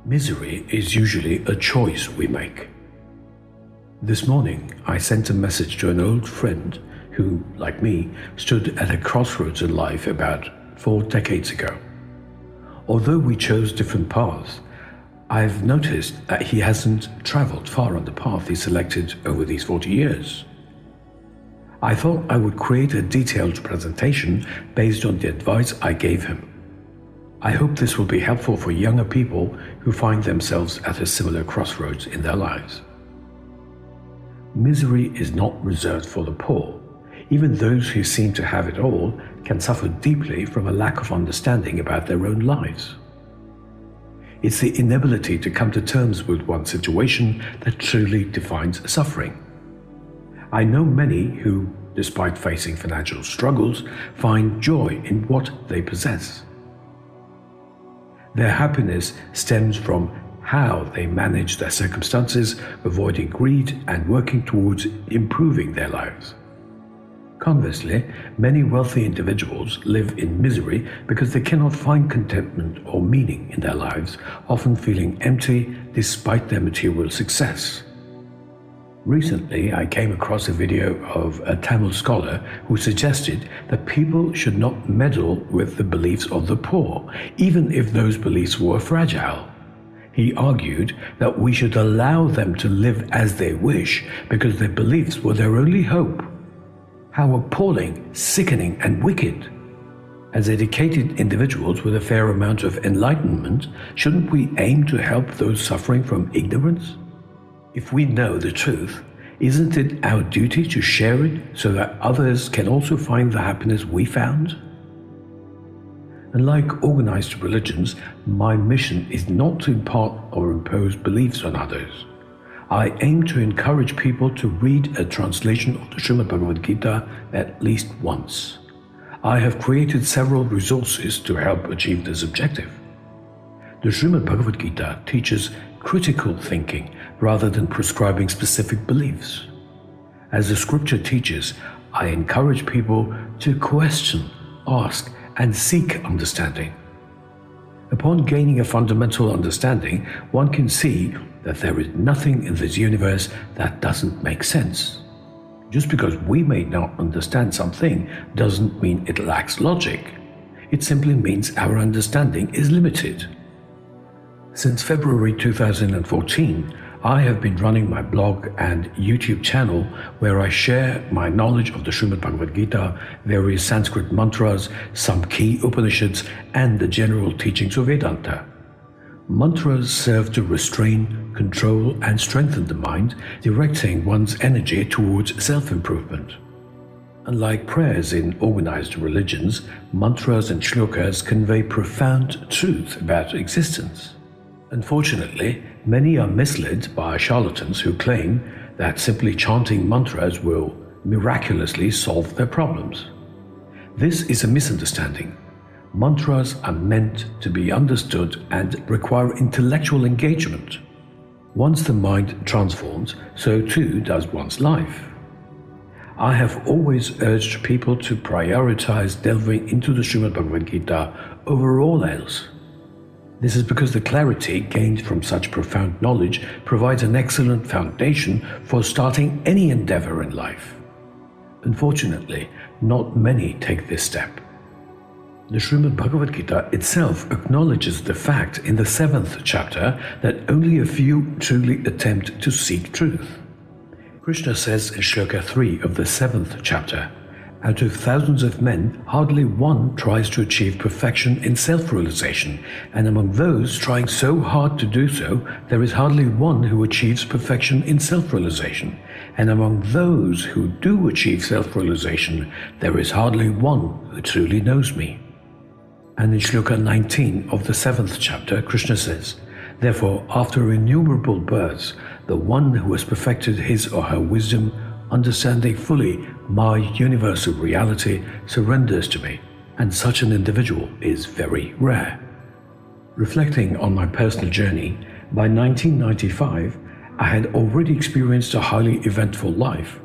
Misery is usually a choice we make. This morning, I sent a message to an old friend who, like me, stood at a crossroads in life about 4 decades ago. Although we chose different paths, I've noticed that he hasn't traveled far on the path he selected over these 40 years. I thought I would create a detailed presentation based on the advice I gave him. I hope this will be helpful for younger people who find themselves at a similar crossroads in their lives. Misery is not reserved for the poor. Even those who seem to have it all can suffer deeply from a lack of understanding about their own lives. It's the inability to come to terms with one's situation that truly defines suffering. I know many who, despite facing financial struggles, find joy in what they possess. Their happiness stems from how they manage their circumstances, avoiding greed and working towards improving their lives. Conversely, many wealthy individuals live in misery because they cannot find contentment or meaning in their lives, often feeling empty despite their material success. Recently, I came across a video of a Tamil scholar who suggested that people should not meddle with the beliefs of the poor, even if those beliefs were fragile. He argued that we should allow them to live as they wish because their beliefs were their only hope. How appalling, sickening, and wicked! As educated individuals with a fair amount of enlightenment, shouldn't we aim to help those suffering from ignorance? If we know the truth, isn't it our duty to share it so that others can also find the happiness we found? Unlike organized religions, my mission is not to impart or impose beliefs on others. I aim to encourage people to read a translation of the Srimad Bhagavad Gita at least once. I have created several resources to help achieve this objective. The Srimad Bhagavad Gita teaches critical thinking rather than prescribing specific beliefs. As the scripture teaches, I encourage people to question, ask, and seek understanding. Upon gaining a fundamental understanding, one can see that there is nothing in this universe that doesn't make sense. Just because we may not understand something doesn't mean it lacks logic. It simply means our understanding is limited. Since February 2014, I have been running my blog and YouTube channel where I share my knowledge of the Srimad Bhagavad Gita, various Sanskrit mantras, some key Upanishads, and the general teachings of Vedanta. Mantras serve to restrain, control, and strengthen the mind, directing one's energy towards self-improvement. Unlike prayers in organized religions, mantras and shlokas convey profound truth about existence. Unfortunately, many are misled by charlatans who claim that simply chanting mantras will miraculously solve their problems. This is a misunderstanding. Mantras are meant to be understood and require intellectual engagement. Once the mind transforms, so too does one's life. I have always urged people to prioritize delving into the Srimad Bhagavad Gita over all else. This is because the clarity gained from such profound knowledge provides an excellent foundation for starting any endeavor in life. Unfortunately, not many take this step. The Srimad Bhagavad Gita itself acknowledges the fact in the 7th chapter that only a few truly attempt to seek truth. Krishna says in Shloka 3 of the 7th chapter, "Out of thousands of men, hardly one tries to achieve perfection in self-realization, and among those trying so hard to do so, there is hardly one who achieves perfection in self-realization. And among those who do achieve self-realization, there is hardly one who truly knows me." And in Shloka 19 of the 7th chapter, Krishna says, "Therefore, after innumerable births, the one who has perfected his or her wisdom, understanding fully my universal reality, surrenders to me, and such an individual is very rare." Reflecting on my personal journey, by 1995, I had already experienced a highly eventful life.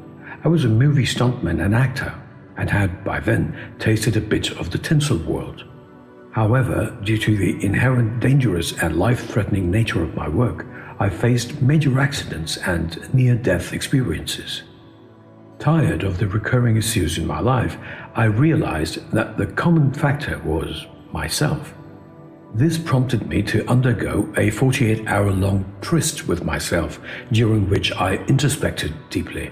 I was a movie stuntman and actor, and had by then tasted a bit of the tinsel world. However, due to the inherent dangerous and life-threatening nature of my work, I faced major accidents and near-death experiences. Tired of the recurring issues in my life, I realized that the common factor was myself. This prompted me to undergo a 48-hour-long tryst with myself, during which I introspected deeply.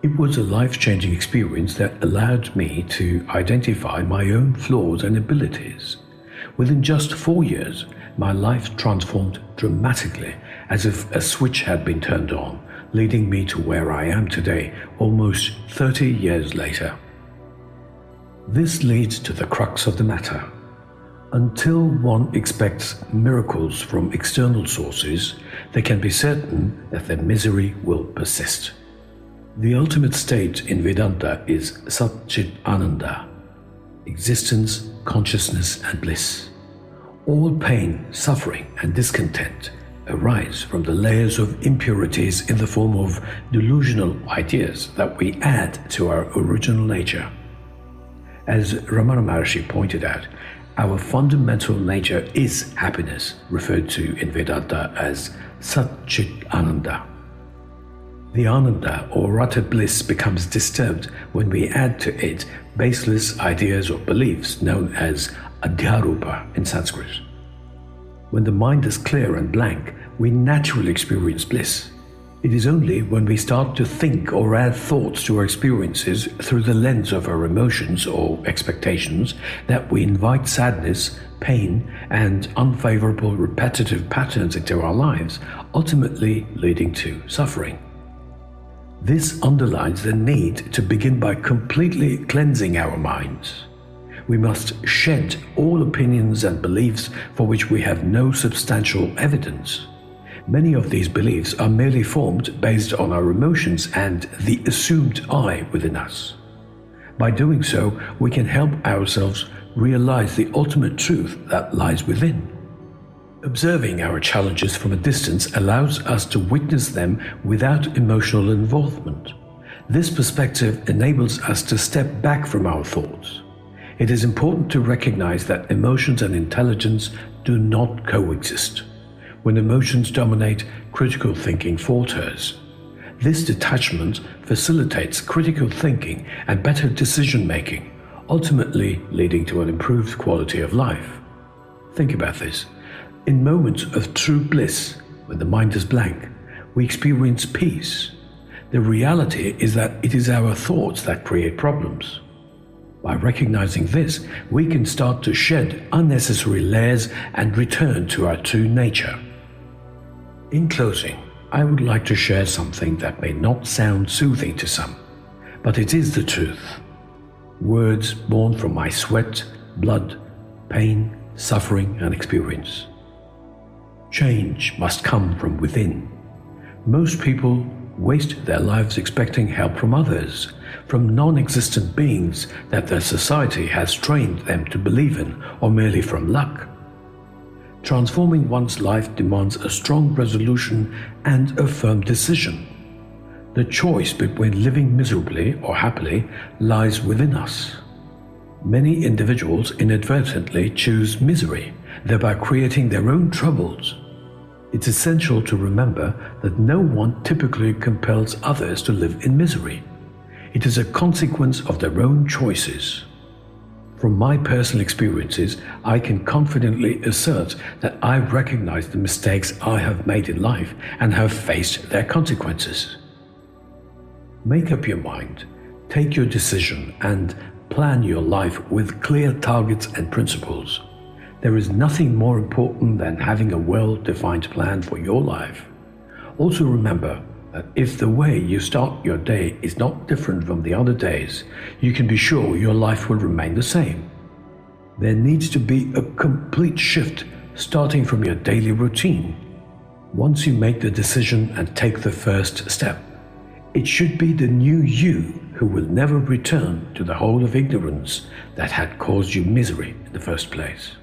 It was a life-changing experience that allowed me to identify my own flaws and abilities. Within just 4 years, my life transformed dramatically, as if a switch had been turned on, leading me to where I am today, almost 30 years later. This leads to the crux of the matter. Until one expects miracles from external sources, they can be certain that their misery will persist. The ultimate state in Vedanta is Sat-Chit Ananda, existence, consciousness, and bliss. All pain, suffering, and discontent arise from the layers of impurities in the form of delusional ideas that we add to our original nature. As Ramana Maharshi pointed out, our fundamental nature is happiness, referred to in Vedanta as Sat-Chit Ananda. The Ananda or Rata bliss becomes disturbed when we add to it baseless ideas or beliefs known as Adhyarupa in Sanskrit. When the mind is clear and blank, we naturally experience bliss. It is only when we start to think or add thoughts to our experiences through the lens of our emotions or expectations that we invite sadness, pain, and unfavorable repetitive patterns into our lives, ultimately leading to suffering. This underlines the need to begin by completely cleansing our minds. We must shed all opinions and beliefs for which we have no substantial evidence. Many of these beliefs are merely formed based on our emotions and the assumed I within us. By doing so, we can help ourselves realize the ultimate truth that lies within. Observing our challenges from a distance allows us to witness them without emotional involvement. This perspective enables us to step back from our thoughts. It is important to recognize that emotions and intelligence do not coexist. When emotions dominate, critical thinking falters. This detachment facilitates critical thinking and better decision-making, ultimately leading to an improved quality of life. Think about this. In moments of true bliss, when the mind is blank, we experience peace. The reality is that it is our thoughts that create problems. By recognizing this, we can start to shed unnecessary layers and return to our true nature. In closing, I would like to share something that may not sound soothing to some, but it is the truth. Words born from my sweat, blood, pain, suffering, and experience. Change must come from within. Most people waste their lives expecting help from others, from non-existent beings that their society has trained them to believe in, or merely from luck. Transforming one's life demands a strong resolution and a firm decision. The choice between living miserably or happily lies within us. Many individuals inadvertently choose misery, thereby creating their own troubles. It's essential to remember that no one typically compels others to live in misery. It is a consequence of their own choices. From my personal experiences, I can confidently assert that I recognize the mistakes I have made in life and have faced their consequences. Make up your mind, take your decision, and plan your life with clear targets and principles. There is nothing more important than having a well-defined plan for your life. Also remember that if the way you start your day is not different from the other days, you can be sure your life will remain the same. There needs to be a complete shift starting from your daily routine. Once you make the decision and take the first step, it should be the new you who will never return to the hole of ignorance that had caused you misery in the first place.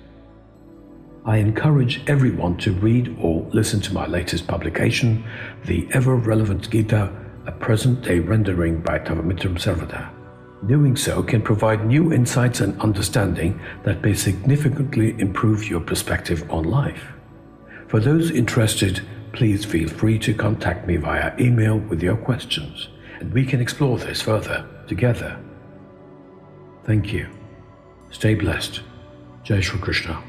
I encourage everyone to read or listen to my latest publication, the ever-relevant Gita, a present-day rendering by Tavamitram Sarvada. Doing so can provide new insights and understanding that may significantly improve your perspective on life. For those interested, please feel free to contact me via email with your questions, and we can explore this further together. Thank you. Stay blessed. Jai Shri Krishna.